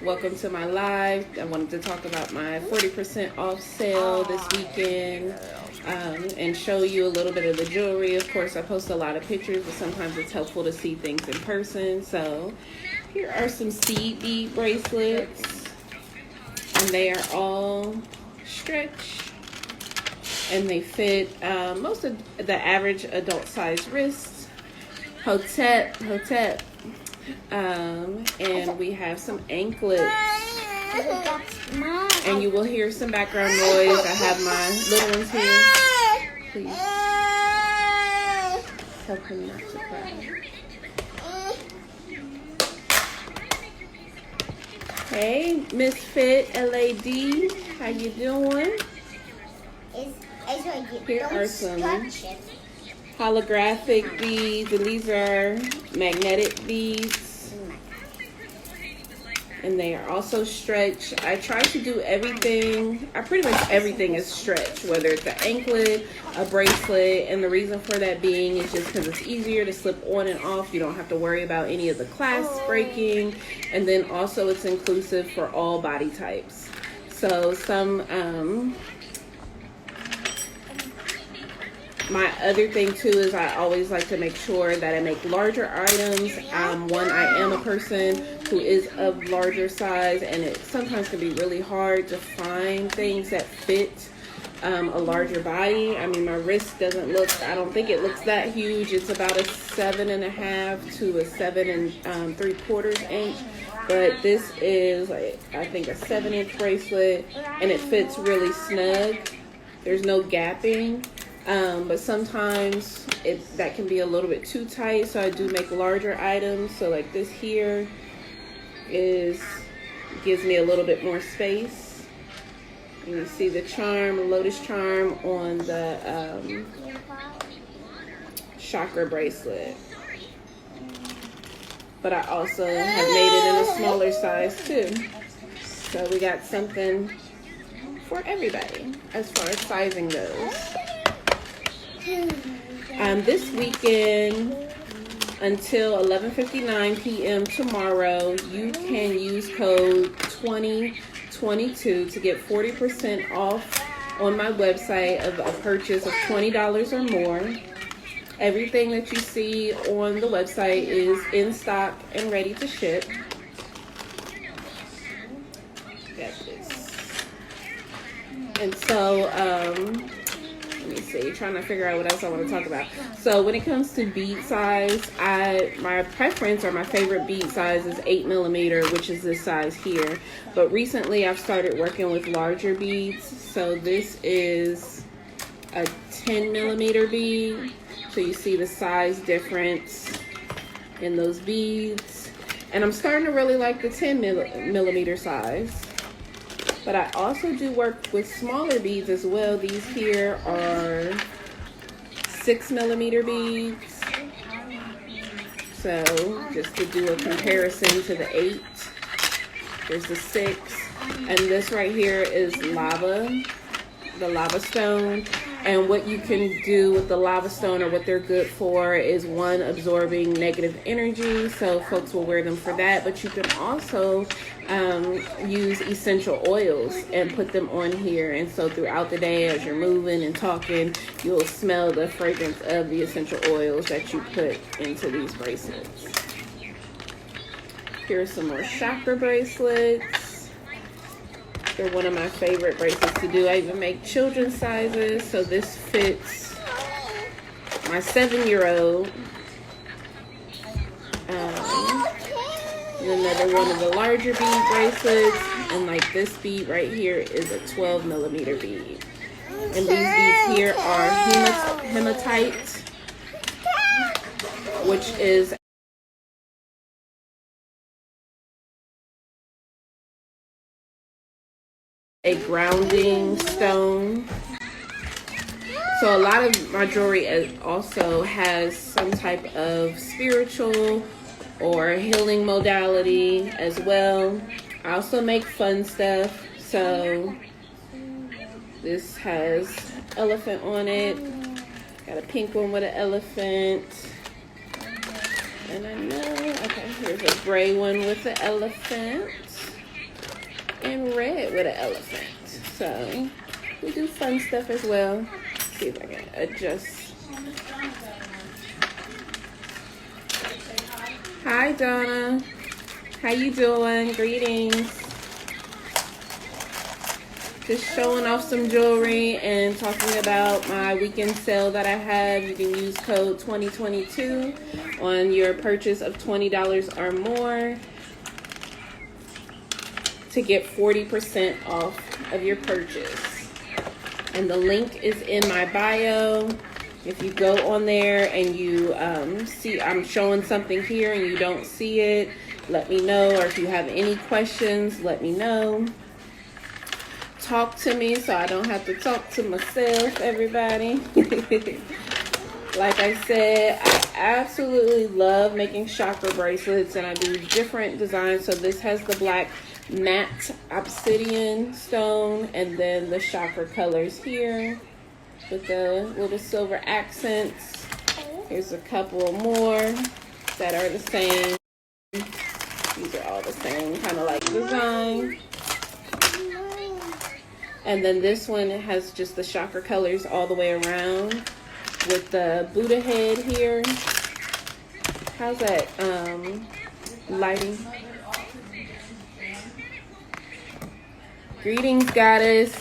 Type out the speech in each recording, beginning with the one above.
Welcome to my live. I wanted to talk about my 40% off sale this weekend and show you a little bit of the jewelry. Of course, I post a lot of pictures, but sometimes it's helpful to see things in person. So here are some seed bead bracelets, and they are all stretch, and they fit most of the average adult size wrists. Hotep. And we have some anklets, and you will hear some background noise. I have my little ones here. Please help him not to cry. Hey, Misfit LAD, how you doing? Here are some holographic beads, and these are magnetic beads, and they are also stretch. I try to do everything, pretty much everything is stretch, whether it's an anklet, a bracelet, and the reason for that being is just because it's easier to slip on and off. You don't have to worry about any of the clasps breaking, and then also it's inclusive for all body types. So my other thing too is I always like to make sure that I make larger items. One, I am a person who is of larger size, and it sometimes can be really hard to find things that fit a larger body. I mean, my wrist doesn't look, I don't think it looks that huge. It's about a 7.5 to a 7 3/4 inch. But this is like, I think, a 7-inch bracelet, and it fits really snug. There's no gapping. But sometimes that can be a little bit too tight, so I do make larger items. So like this here gives me a little bit more space. And you see the charm, lotus charm on the chakra bracelet. But I also have made it in a smaller size too. So we got something for everybody as far as sizing goes. This weekend until 11:59 p.m. tomorrow, you can use code 2022 to get 40% off on my website of a purchase of $20 or more. Everything that you see on the website is in stock and ready to ship. Got this. And so, let me see, trying to figure out what else I want to talk about. So when it comes to bead size, my preference or my favorite bead size is 8mm, which is this size here. But recently I've started working with larger beads. So this is a 10mm bead. So you see the size difference in those beads. And I'm starting to really like the 10mm size. But I also do work with smaller beads as well. These here are 6mm beads. So just to do a comparison to the 8, there's the 6. And this right here is lava, the lava stone. And what you can do with the lava stone, or what they're good for, is one, absorbing negative energy. So folks will wear them for that. But you can also use essential oils and put them on here. And so throughout the day, as you're moving and talking, you'll smell the fragrance of the essential oils that you put into these bracelets. Here's some more chakra bracelets. They're one of my favorite bracelets to do. I even make children's sizes. So this fits my 7-year-old. And another one of the larger bead bracelets. And like this bead right here is a 12mm bead. And these beads here are hematite, which is a grounding stone. So a lot of my jewelry also has some type of spiritual or healing modality as well. I also make fun stuff. So this has elephant on it. Got a pink one with an elephant. And I know, okay, here's a gray one with the elephant. and red with an elephant. So we do fun stuff as well. Let's see if I can adjust. Hi Donna, how you doing? Greetings. Just showing off some jewelry and talking about my weekend sale that I have. You can use code 2022 on your purchase of $20 or more to get 40% off of your purchase. And the link is in my bio. If you go on there and you see I'm showing something here and you don't see it, let me know. Or if you have any questions, let me know. Talk to me so I don't have to talk to myself, everybody. Like I said, I absolutely love making chakra bracelets, and I do different designs. So this has the black matte obsidian stone, and then the chakra colors here with the little silver accents. Here's a couple more that are the same. These are all the same kind of like design. And then this one has just the chakra colors all the way around with the Buddha head here. How's that lighting? Greetings, goddess.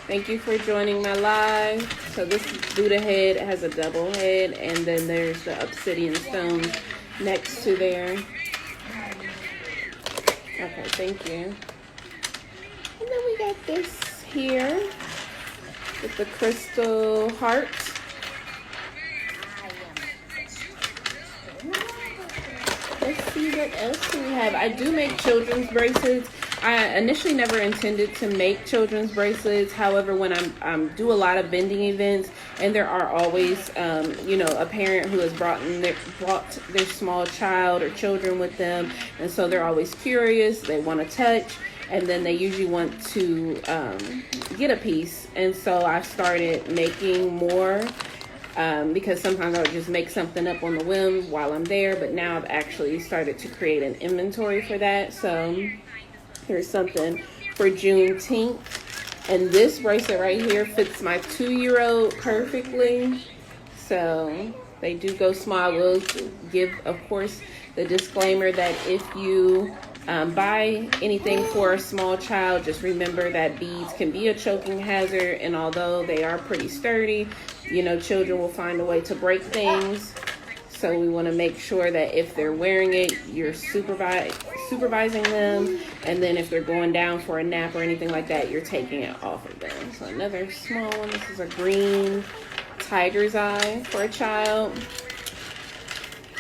Thank you for joining my live. So this Buddha head has a double head, and then there's the obsidian stone next to there. Okay, thank you. And then we got this here with the crystal heart. Let's see what else do we have. I do make children's bracelets. I initially never intended to make children's bracelets. However, when I do a lot of vending events, and there are always, you know, a parent who has brought their small child or children with them, and so they're always curious. They want to touch. And then they usually want to get a piece. And so I started making more because sometimes I would just make something up on the whim while I'm there. But now I've actually started to create an inventory for that. So here's something for Juneteenth. And this bracelet right here fits my 2-year-old perfectly. So they do go small. We'll give, of course, the disclaimer that if you buy anything for a small child, just remember that beads can be a choking hazard, and although they are pretty sturdy, you know, children will find a way to break things. So we want to make sure that if they're wearing it, you're supervising them, and then if they're going down for a nap or anything like that, you're taking it off of them. So another small one. This is a green tiger's eye for a child.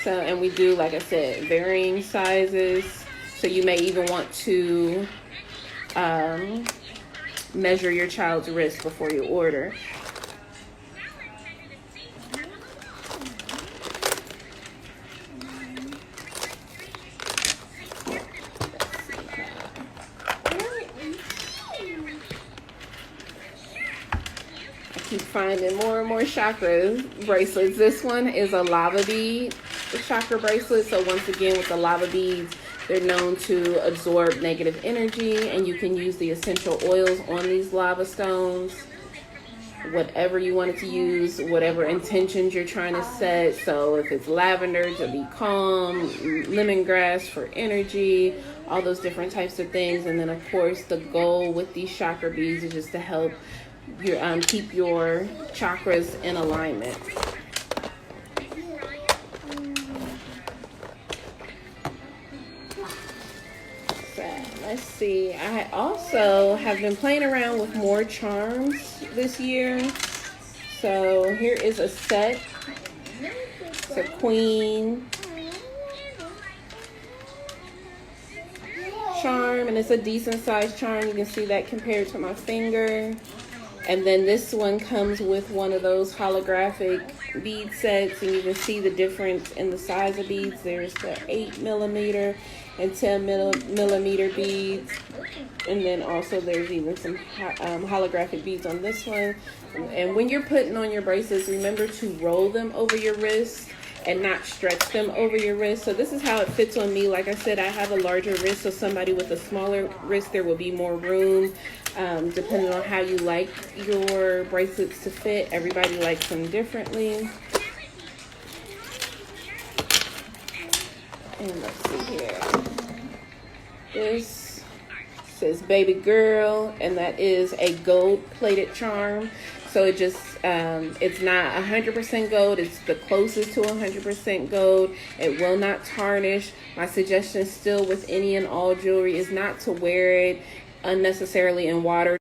So, and we do, like I said, varying sizes. So you may even want to measure your child's wrist before you order. I keep finding more and more chakra bracelets. This one is a lava bead chakra bracelet. So once again, with the lava beads, they're known to absorb negative energy, and you can use the essential oils on these lava stones, whatever you want it to use, whatever intentions you're trying to set. So if it's lavender, to be calm, lemongrass for energy, all those different types of things. And then of course the goal with these chakra beads is just to help your keep your chakras in alignment. Let's see, I also have been playing around with more charms this year. So here is a set. It's a queen charm, and it's a decent sized charm. You can see that compared to my finger. And then this one comes with one of those holographic bead sets, and you can see the difference in the size of beads. There's the 8mm and 10mm beads, and then also there's even some holographic beads on this one. And when you're putting on your bracelets, remember to roll them over your wrist and not stretch them over your wrist. So this is how it fits on me. Like I said, I have a larger wrist, so somebody with a smaller wrist, there will be more room, depending on how you like your bracelets to fit. Everybody likes them differently. And let's see here. This says baby girl, and that is a gold plated charm. So it just, it's not 100% gold. It's the closest to 100% gold. It will not tarnish. My suggestion still with any and all jewelry is not to wear it unnecessarily in water.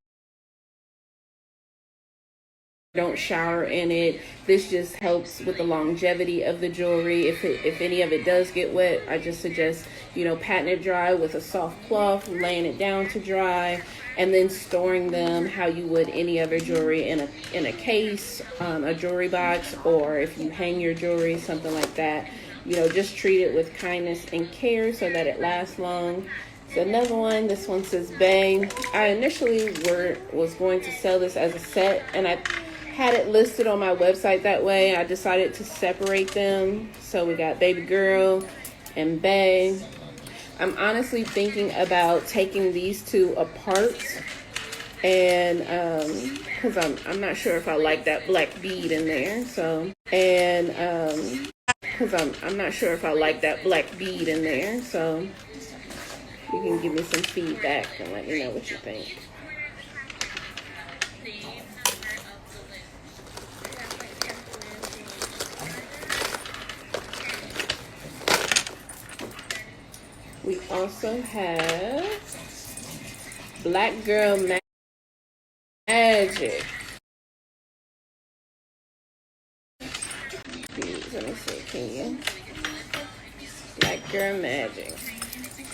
Don't shower in it. This just helps with the longevity of the jewelry. If any of it does get wet, I just suggest, you know, patting it dry with a soft cloth, laying it down to dry, and then storing them how you would any other jewelry in a case, a jewelry box, or if you hang your jewelry, something like that. You know, just treat it with kindness and care so that it lasts long. So another one, this one says Bang. I initially was going to sell this as a set, and I had it listed on my website that way. I decided to separate them. So we got baby girl and Bang. I'm honestly thinking about taking these two apart, and because I'm not sure if I like that black bead in there. So, and because I'm not sure if I like that black bead in there. So you can give me some feedback and let me know what you think. We also have Black Girl Magic. Let me see, can you? Black Girl Magic.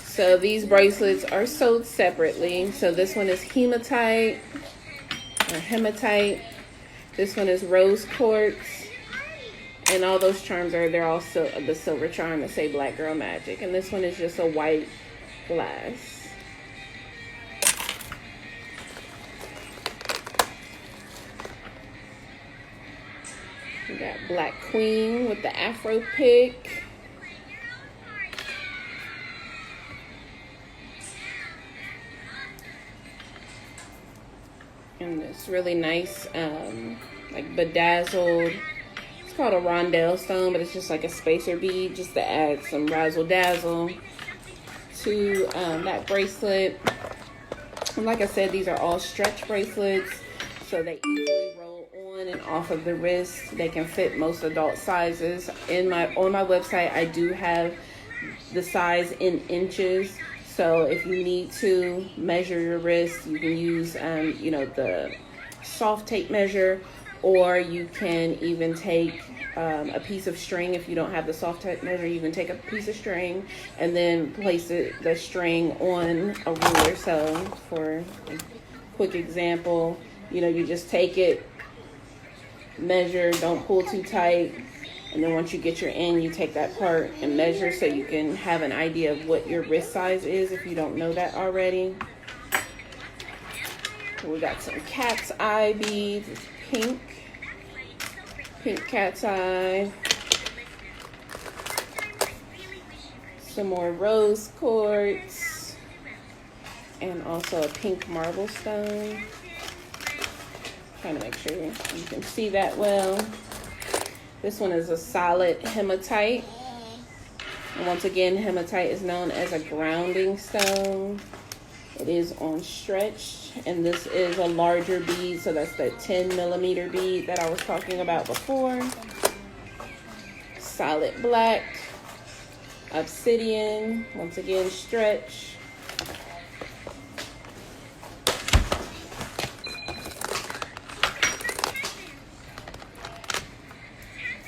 So these bracelets are sold separately. So this one is hematite or hematite. This one is rose quartz. And all those charms they're also the silver charm that say Black Girl Magic. And this one is just a white glass. We got Black Queen with the Afro pick. And this really nice, like bedazzled, called a rondelle stone, but it's just like a spacer bead just to add some razzle dazzle to that bracelet. And like I said, these are all stretch bracelets, so they easily roll on and off of the wrist. They can fit most adult sizes. On my website, I do have the size in inches, so if you need to measure your wrist, you can use you know, the soft tape measure, or you can even take a piece of string. If you don't have the soft tape measure, you can take a piece of string and then place the string on a ruler. So for a quick example, you know, you just take it, measure, don't pull too tight, and then once you get your end, you take that part and measure so you can have an idea of what your wrist size is if you don't know that already. So we got some cat's eye beads. It's pink cat's eye. Some more rose quartz, and also a pink marble stone. Trying to make sure you can see that well. This one is a solid hematite. And once again, hematite is known as a grounding stone. It is on stretch, and this is a larger bead, so that's the 10 millimeter bead that I was talking about before. Solid black, obsidian, once again stretch.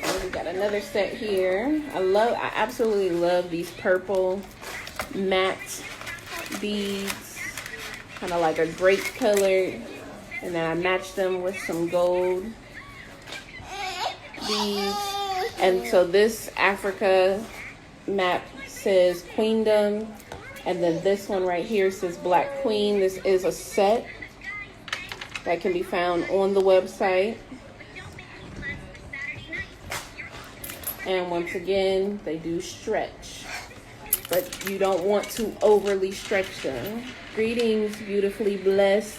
And we got another set here. I absolutely love these purple matte beads. Kind of like a grape color, and then I matched them with some gold beads. And so this Africa map says Queendom, and then this one right here says Black Queen. This is a set that can be found on the website. And once again, they do stretch, but you don't want to overly stretch them. Greetings, beautifully blessed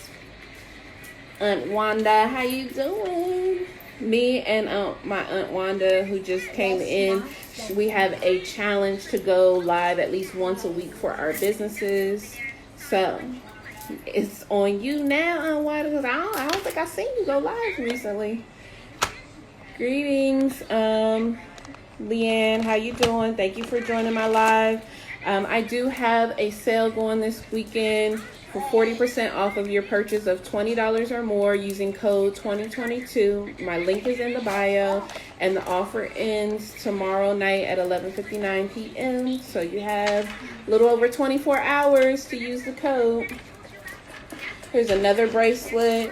Aunt Wanda. How you doing? Me and my Aunt Wanda, who just came in, we have a challenge to go live at least once a week for our businesses. So it's on you now, Aunt Wanda, because I don't think I've seen you go live recently. Greetings, Leanne. How you doing? Thank you for joining my live. I do have a sale going this weekend for 40% off of your purchase of $20 or more using code 2022. My link is in the bio, and the offer ends tomorrow night at 11:59 p.m. So you have a little over 24 hours to use the code. Here's another bracelet.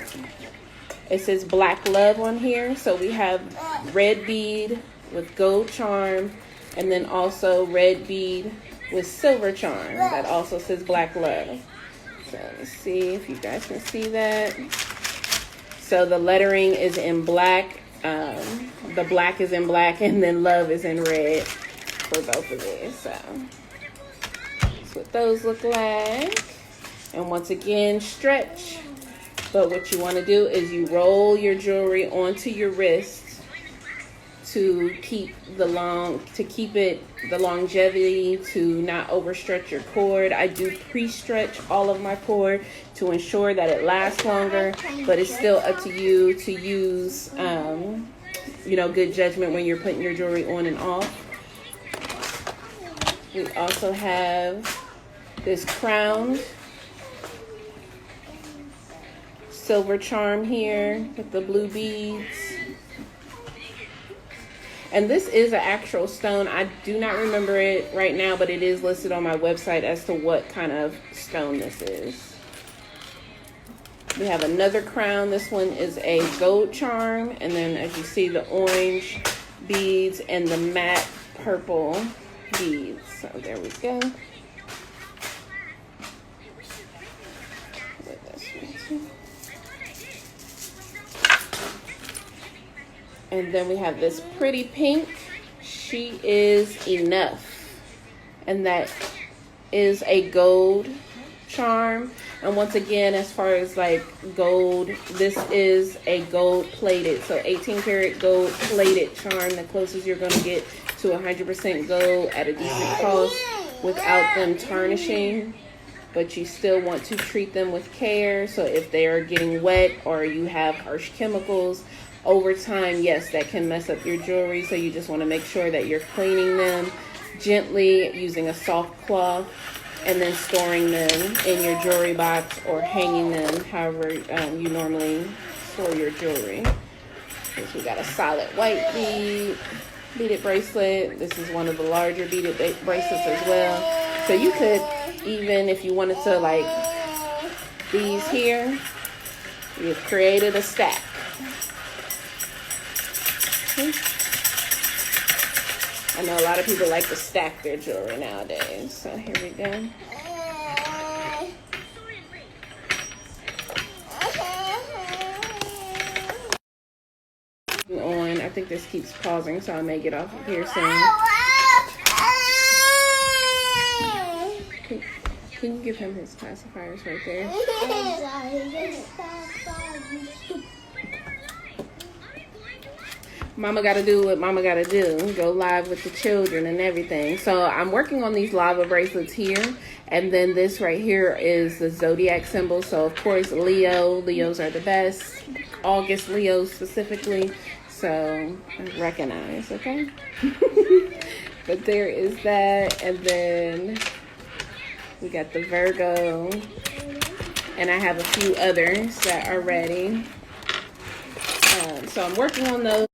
It says Black Love on here. So we have red bead with gold charm, and then also red bead with silver charm that also says Black Love. So let's see if you guys can see that. So the lettering is in black. The black is in black, and then love is in red for both of these. So that's what those look like. And once again, stretch. But what you want to do is you roll your jewelry onto your wrist to keep the longevity, to not overstretch your cord. I do pre-stretch all of my cord to ensure that it lasts longer, but it's still up to you to use good judgment when you're putting your jewelry on and off. We also have this crowned silver charm here with the blue beads. And this is an actual stone. I do not remember it right now, but it is listed on my website as to what kind of stone this is. We have another crown. This one is a gold charm. And then as you see, the orange beads and the matte purple beads. So there we go. And then we have this pretty pink. She is Enough. And that is a gold charm. And once again, as far as like gold, this is a gold plated. So 18 karat gold plated charm, the closest you're going to get to 100% gold at a decent cost without them tarnishing. But you still want to treat them with care. So if they are getting wet or you have harsh chemicals, over time, yes, that can mess up your jewelry. So you just want to make sure that you're cleaning them gently using a soft cloth and then storing them in your jewelry box or hanging them however you normally store your jewelry. So we got a solid white beaded bracelet. This is one of the larger beaded bracelets as well. So you could, even if you wanted to, like these here, you've created a stack. I know a lot of people like to stack their jewelry nowadays. So here we go. On, I think this keeps pausing, so I may get off of here soon. Can you give him his pacifiers right there? Mama gotta do what mama gotta do. Go live with the children and everything. So I'm working on these lava bracelets here. And then this right here is the zodiac symbol. So of course, Leos are the best. August Leos specifically. So recognize, okay? But there is that. And then we got the Virgo. And I have a few others that are ready. So I'm working on those.